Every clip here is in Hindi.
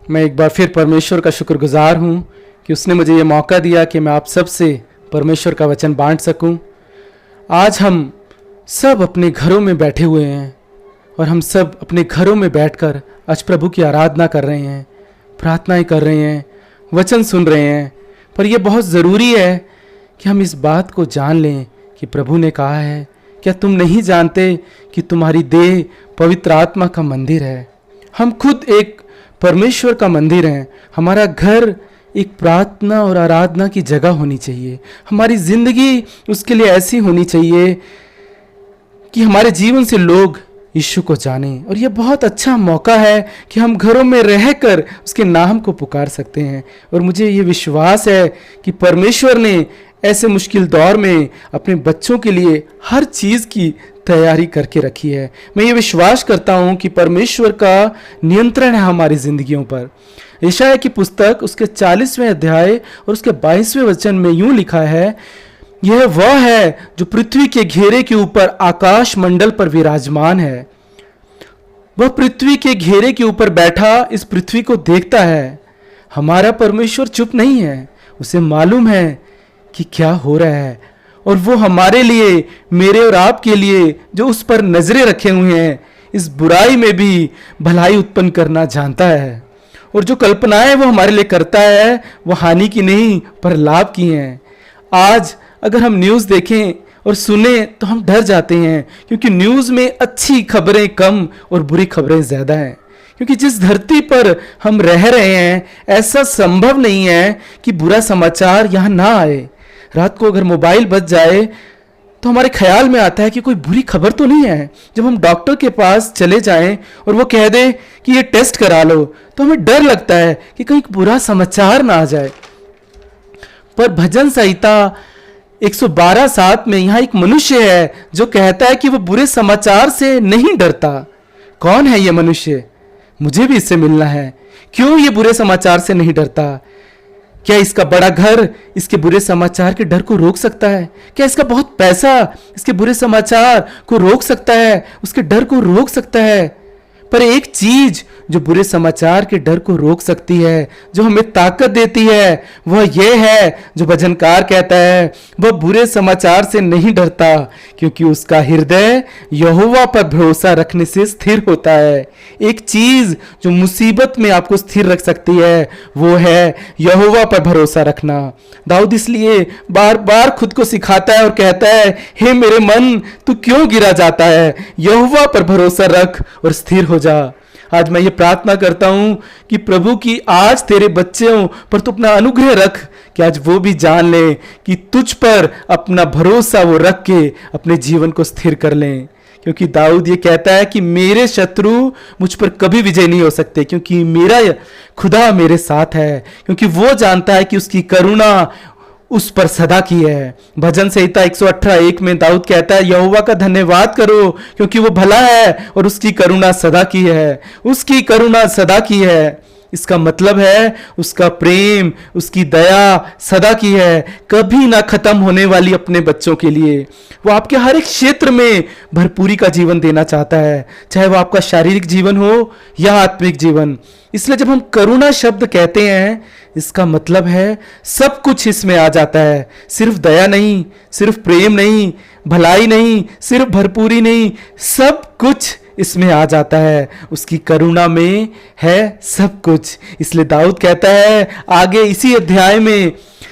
मैं एक बार फिर परमेश्वर का शुक्रगुजार हूँ कि उसने मुझे ये मौका दिया कि मैं आप सब से परमेश्वर का वचन बांट सकूं। आज हम सब अपने घरों में बैठे हुए हैं और हम सब अपने घरों में बैठकर आज प्रभु की आराधना कर रहे हैं, प्रार्थनाएं कर रहे हैं, वचन सुन रहे हैं। पर यह बहुत ज़रूरी है कि हम इस बात को जान लें कि प्रभु ने कहा है, क्या तुम नहीं जानते कि तुम्हारी देह पवित्र आत्मा का मंदिर है। हम खुद एक परमेश्वर का मंदिर हैं। हमारा घर एक प्रार्थना और आराधना की जगह होनी चाहिए। हमारी ज़िंदगी उसके लिए ऐसी होनी चाहिए कि हमारे जीवन से लोग यीशु को जानें। और यह बहुत अच्छा मौका है कि हम घरों में रहकर उसके नाम को पुकार सकते हैं। और मुझे ये विश्वास है कि परमेश्वर ने ऐसे मुश्किल दौर में अपने बच्चों के लिए हर चीज़ की तैयारी करके रखी है। मैं ये विश्वास करता हूँ कि परमेश्वर का नियंत्रण है हमारी ज़िंदगियों पर। यशायाह की पुस्तक उसके 40वें अध्याय और उसके 22वें वचन में यूँ लिखा है, यह वह है जो पृथ्वी के घेरे के ऊपर आकाश मंडल पर विराजमान है। वह पृथ्वी के घेरे के ऊपर बैठा इस पृथ्वी को देखता है। हमारा परमेश्वर चुप नहीं है, उसे मालूम है कि क्या हो रहा है। और वो हमारे लिए, मेरे और आपके लिए जो उस पर नजरें रखे हुए हैं, इस बुराई में भी भलाई उत्पन्न करना जानता है। और जो कल्पनाएं वो हमारे लिए करता है वो हानि की नहीं पर लाभ की हैं। आज अगर हम न्यूज़ देखें और सुने तो हम डर जाते हैं, क्योंकि न्यूज़ में अच्छी खबरें कम और बुरी खबरें ज़्यादा हैं। क्योंकि जिस धरती पर हम रह रहे हैं ऐसा संभव नहीं है कि बुरा समाचार यहाँ ना आए। रात को अगर मोबाइल बज जाए तो हमारे ख्याल में आता है कि कोई बुरी खबर तो नहीं है। जब हम डॉक्टर के पास चले जाएं और वो कह दे कि ये टेस्ट करा लो तो हमें डर लगता है कि कहीं बुरा समाचार ना आ जाए। पर भजन संहिता 112:7 में यहाँ एक मनुष्य है जो कहता है कि वो बुरे समाचार से नहीं डरता। कौन है ये मनुष्य? मुझे भी इससे मिलना है। क्यों ये बुरे समाचार से नहीं डरता? क्या इसका बड़ा घर इसके बुरे समाचार के डर को रोक सकता है? क्या इसका बहुत पैसा इसके बुरे समाचार को रोक सकता है, उसके डर को रोक सकता है? पर एक चीज जो बुरे समाचार के डर को रोक सकती है, जो हमें ताकत देती है, वह यह है जो भजनकार कहता है, वह बुरे समाचार से नहीं डरता क्योंकि उसका हृदय यहोवा पर भरोसा रखने से स्थिर होता है। एक चीज जो मुसीबत में आपको स्थिर रख सकती है वो है यहोवा पर भरोसा रखना। दाऊद इसलिए बार बार खुद को सिखाता है और कहता है, हे मेरे मन तू क्यों गिरा जाता है, यहोवा पर भरोसा रख और स्थिर हो जा। आज मैं ये प्रार्थना करता हूं कि प्रभु की आज तेरे बच्चों पर तू अपना अनुग्रह रख कि आज वो भी जान ले कि तुझ पर अपना भरोसा वो रख के अपने जीवन को स्थिर कर लें। क्योंकि दाऊद ये कहता है कि मेरे शत्रु मुझ पर कभी विजय नहीं हो सकते, क्योंकि मेरा खुदा मेरे साथ है। क्योंकि वो जानता है कि उसकी करुणा उस पर सदा की है। भजन संहिता 118:1 में दाऊद कहता है, यहोवा का धन्यवाद करो क्योंकि वो भला है और उसकी करुणा सदा की है। उसकी करुणा सदा की है, इसका मतलब है उसका प्रेम, उसकी दया सदा की है, कभी ना खत्म होने वाली अपने बच्चों के लिए। वो आपके हर एक क्षेत्र में भरपूरी का जीवन देना चाहता है, चाहे वो आपका शारीरिक जीवन हो या आत्मिक जीवन। इसलिए जब हम करुणा शब्द कहते हैं इसका मतलब है सब कुछ इसमें आ जाता है। सिर्फ दया नहीं, सिर्फ प्रेम नहीं, भलाई नहीं, सिर्फ भरपूरी नहीं, सब कुछ इसमें आ जाता है। उसकी करुणा में है सब कुछ। इसलिए दाऊद कहता है आगे इसी अध्याय में,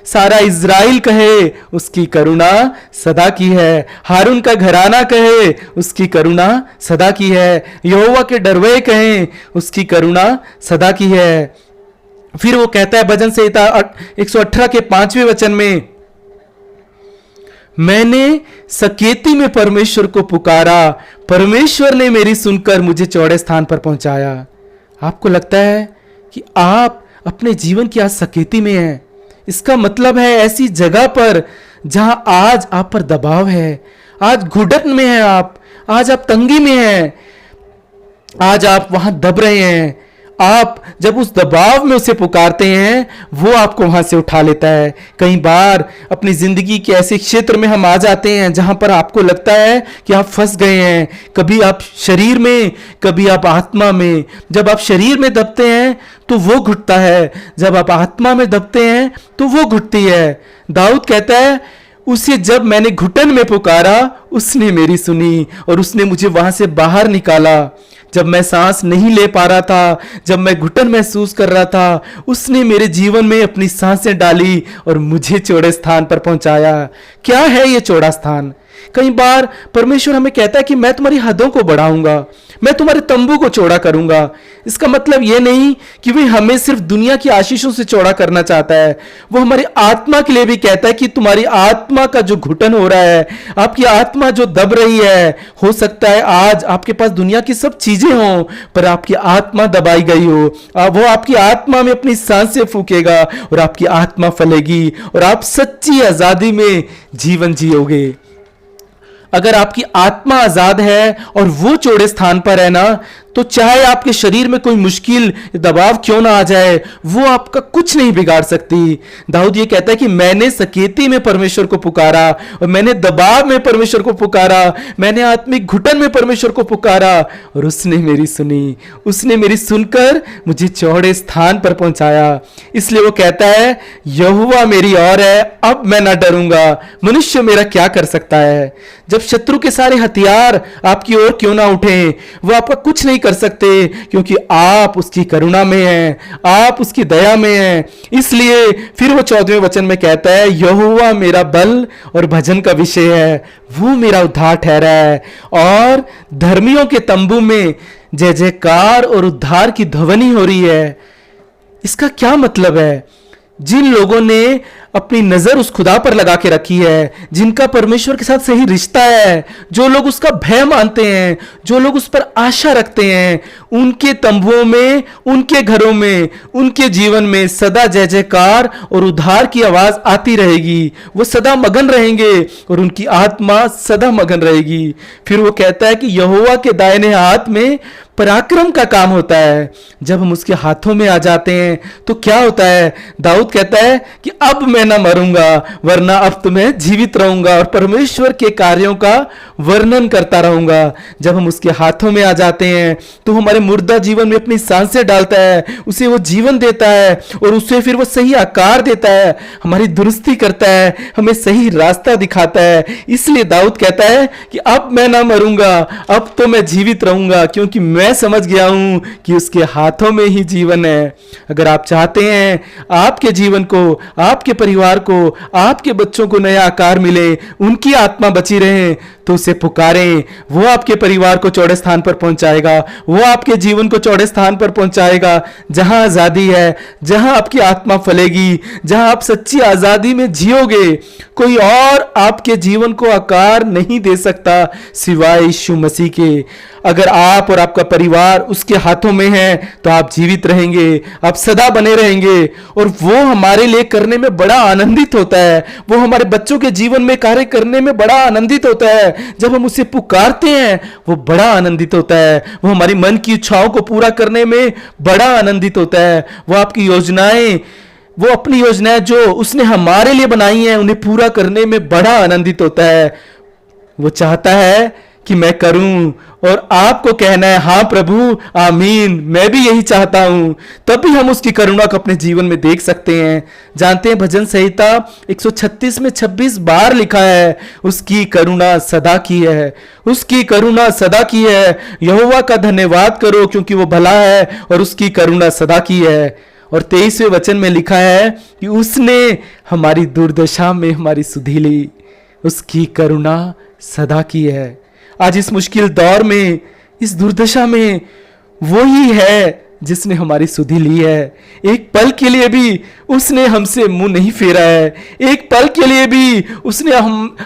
सारा इज़राइल कहे उसकी करुणा सदा की है, हारून का घराना कहे उसकी करुणा सदा की है, यहोवा के डरवे कहें उसकी करुणा सदा की है। फिर वो कहता है भजन संहिता 118 के 5वें वचन में, मैंने सकेती में परमेश्वर को पुकारा, परमेश्वर ने मेरी सुनकर मुझे चौड़े स्थान पर पहुंचाया। आपको लगता है कि आप अपने जीवन की आज सकेती में हैं? इसका मतलब है ऐसी जगह पर जहां आज आप पर दबाव है, आज घुटन में है आप, आज आप तंगी में हैं, आज आप वहां दब रहे हैं। आप जब उस दबाव में उसे पुकारते हैं वो आपको वहां से उठा लेता है। कई बार अपनी जिंदगी के ऐसे क्षेत्र में हम आ जाते हैं जहां पर आपको लगता है कि आप फंस गए हैं, कभी आप शरीर में, कभी आप आत्मा में। जब आप शरीर में दबते हैं तो वो घुटता है, जब आप आत्मा में दबते हैं तो वो घुटती है। दाऊद कहता है, उसे जब मैंने घुटन में पुकारा उसने मेरी सुनी और उसने मुझे वहां से बाहर निकाला। जब मैं सांस नहीं ले पा रहा था, जब मैं घुटन महसूस कर रहा था, उसने मेरे जीवन में अपनी सांसें डाली और मुझे चौड़े स्थान पर पहुंचाया। क्या है ये चौड़ा स्थान? कई बार परमेश्वर हमें कहता है कि मैं तुम्हारी हदों को बढ़ाऊंगा, मैं तुम्हारे तंबू को चौड़ा करूंगा। इसका मतलब यह नहीं कि वह हमें सिर्फ दुनिया की आशीषों से चौड़ा करना चाहता है, वो हमारी आत्मा के लिए भी कहता है कि तुम्हारी आत्मा का जो घुटन हो रहा है, आपकी आत्मा जो दब रही है, हो सकता है आज आपके पास दुनिया की सब चीजें हों पर आपकी आत्मा दबाई गई हो। वो आपकी आत्मा में अपनी सांसें फूकेगा और आपकी आत्मा फलेगी और आप सच्ची आजादी में जीवन जियोगे। अगर आपकी आत्मा आजाद है और वो चौड़े स्थान पर है ना, तो चाहे आपके शरीर में कोई मुश्किल दबाव क्यों ना आ जाए, वो आपका कुछ नहीं बिगाड़ सकती। दाऊद ये कहता है कि मैंने सकेती में परमेश्वर को पुकारा और मैंने दबाव में परमेश्वर को पुकारा, मैंने आत्मिक घुटन में परमेश्वर को पुकारा और उसने मेरी सुनी, उसने मेरी सुनकर मुझे चौड़े स्थान पर पहुंचाया। इसलिए वो कहता है, यहोवा मेरी ओर है, अब मैं ना डरूंगा, मनुष्य मेरा क्या कर सकता है। जब शत्रु के सारे हथियार आपकी ओर क्यों ना उठे, वो आपका कुछ नहीं कर सकते, क्योंकि आप उसकी करुणा में हैं, आप उसकी दया में हैं। इसलिए फिर वो 14वें वचन में कहता है, यहोवा मेरा बल और भजन का विषय है, वो मेरा उद्धार ठहरा है और धर्मियों के तंबू में जय जयकार और उद्धार की ध्वनि हो रही है। इसका क्या मतलब है? जिन लोगों ने अपनी नजर उस खुदा पर लगा के रखी है, जिनका परमेश्वर के साथ सही रिश्ता है, जो लोग उसका भय मानते हैं, जो लोग उस पर आशा रखते हैं, उनके तंबुओं में, उनके घरों में, उनके जीवन में सदा जय जयकार और उद्धार की आवाज आती रहेगी। वो सदा मगन रहेंगे और उनकी आत्मा सदा मगन रहेगी। फिर वो कहता है कि यहोवा के दाहिने हाथ में पराक्रम का काम होता है। जब हम उसके हाथों में आ जाते हैं तो क्या होता है? दाऊद कहता है कि अब मैं ना मरूंगा, वरना अब तो मैं जीवित रहूंगा और परमेश्वर के कार्यों का वर्णन करता रहूंगा। जब हम उसके हाथों में आ जाते हैं तो हमारे मुर्दा जीवन में अपनी सांसें डालता है, उसे वो जीवन देता है और उसे फिर वो सही आकार देता है, हमारी दुरुस्ती करता है, हमें सही रास्ता दिखाता है। इसलिए दाऊद कहता है कि अब मैं ना मरूंगा, अब तो मैं जीवित रहूंगा, क्योंकि मैं समझ गया हूं कि उसके हाथों में ही जीवन है। अगर आप चाहते हैं आपके जीवन को, आपके परिवार को, आपके बच्चों को नया आकार मिले, उनकी आत्मा बची रहे, तो उसे पुकारें। वो आपके परिवार को चौड़े स्थान पर पहुंचाएगा, वो आपके जीवन को चौड़े स्थान पर पहुंचाएगा, जहां आजादी है, जहां आपकी आत्मा फलेगी, जहां आप सच्ची आजादी में जियोगे। कोई और आपके जीवन को आकार नहीं दे सकता सिवाय यीशु मसीह के। अगर आप और आपका परिवार उसके हाथों में है तो आप जीवित रहेंगे, आप सदा बने रहेंगे और वो हमारे लिए करने में बड़ा आनंदित होता है। वो हमारे बच्चों के जीवन में कार्य करने में बड़ा आनंदित होता है। जब हम उसे पुकारते हैं वो बड़ा आनंदित होता है। वो हमारी मन की इच्छाओं को पूरा करने में बड़ा आनंदित होता है। वो आपकी योजनाएं, वो अपनी योजनाएं जो उसने हमारे लिए बनाई हैं, उन्हें पूरा करने में बड़ा आनंदित होता है। वो चाहता है कि मैं करूं और आपको कहना है, हाँ प्रभु, आमीन, मैं भी यही चाहता हूं। तभी हम उसकी करुणा को अपने जीवन में देख सकते हैं। जानते हैं, भजन संहिता 136 में 26 बार लिखा है, उसकी करुणा सदा की है, उसकी करुणा सदा की है। यहोवा का धन्यवाद करो क्योंकि वो भला है और उसकी करुणा सदा की है। और 23वें वचन में लिखा है कि उसने हमारी दुर्दशा में हमारी सुधि ली, उसकी करुणा सदा की है। आज इस मुश्किल दौर में, इस दुर्दशा में, वो ही है जिसने हमारी सुधि ली है। एक पल के लिए भी उसने हमसे मुंह नहीं फेरा है, एक पल के लिए भी उसने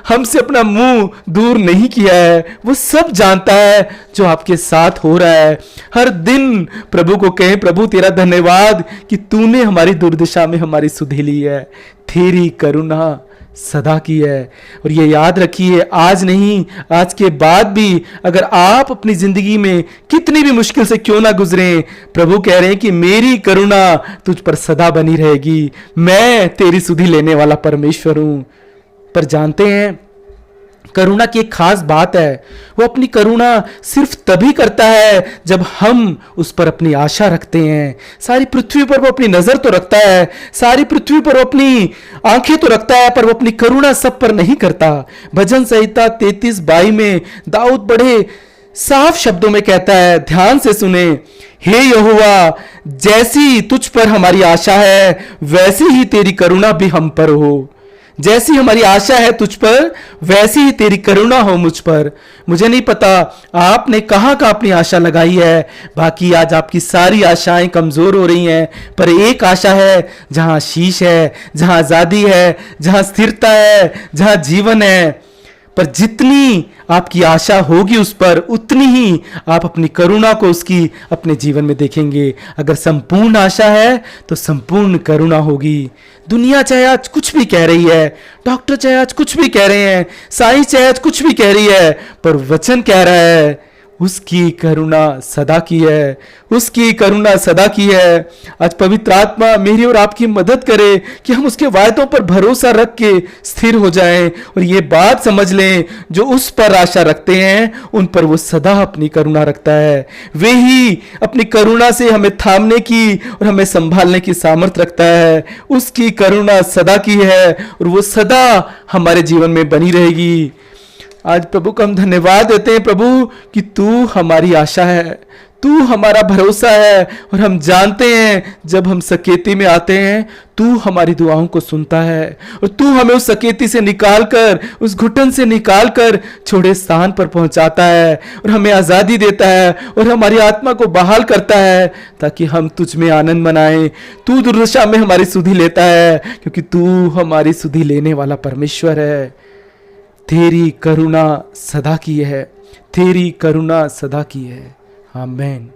हमसे अपना मुंह दूर नहीं किया है। वो सब जानता है जो आपके साथ हो रहा है। हर दिन प्रभु को कहें, प्रभु तेरा धन्यवाद कि तूने हमारी दुर्दशा में हमारी सुधि ली है, तेरी करुणा सदा की है। और ये याद रखिए, आज नहीं, आज के बाद भी अगर आप अपनी जिंदगी में कितनी भी मुश्किल से क्यों ना गुजरें, प्रभु कह रहे हैं कि मेरी करुणा तुझ पर सदा बनी रहेगी, मैं तेरी सुधि लेने वाला परमेश्वर हूं। पर जानते हैं, करुणा की एक खास बात है, वो अपनी करुणा सिर्फ तभी करता है जब हम उस पर अपनी आशा रखते हैं। सारी पृथ्वी पर वो अपनी नजर तो रखता है, सारी पृथ्वी पर वो अपनी आंखें तो रखता है, पर वो अपनी करुणा सब पर नहीं करता। भजन संहिता 33:22 में दाऊद बड़े साफ शब्दों में कहता है, ध्यान से सुने, हे यहोवा, जैसी तुझ पर हमारी आशा है वैसी ही तेरी करुणा भी हम पर हो। जैसी हमारी आशा है तुझ पर वैसी ही तेरी करुणा हो मुझ पर। मुझे नहीं पता आपने कहां अपनी आशा लगाई है, बाकी आज आपकी सारी आशाएं कमजोर हो रही हैं, पर एक आशा है जहां आशीष है, जहां आजादी है, जहां स्थिरता है, जहां जीवन है। पर जितनी आपकी आशा होगी उस पर, उतनी ही आप अपनी करुणा को उसकी अपने जीवन में देखेंगे। अगर संपूर्ण आशा है तो संपूर्ण करुणा होगी। दुनिया चाहे आज कुछ भी कह रही है, डॉक्टर चाहे आज कुछ भी कह रहे हैं, साइंस चाहे आज कुछ भी कह रही है, पर वचन कह रहा है उसकी करुणा सदा की है, उसकी करुणा सदा की है। आज पवित्र आत्मा मेरी और आपकी मदद करे कि हम उसके वायदों पर भरोसा रख के स्थिर हो जाएं और ये बात समझ लें, जो उस पर आशा रखते हैं उन पर वो सदा अपनी करुणा रखता है। वे ही अपनी करुणा से हमें थामने की और हमें संभालने की सामर्थ्य रखता है। उसकी करुणा सदा की है और वो सदा हमारे जीवन में बनी रहेगी। आज प्रभु को हम धन्यवाद देते हैं प्रभु कि तू हमारी आशा है, तू हमारा भरोसा है, और हम जानते हैं जब हम सकेती में आते हैं तू हमारी दुआओं को सुनता है और तू हमें उस सकेती से निकालकर, उस घुटन से निकालकर छोड़े स्थान पर पहुंचाता है और हमें आजादी देता है और हमारी आत्मा को बहाल करता है ताकि हम तुझ में आनंद मनाएं। तू दुर्दशा में हमारी सुधि लेता है क्योंकि तू हमारी सुधि लेने वाला परमेश्वर है। तेरी करुणा सदा की है, तेरी करुणा सदा की है। आमीन।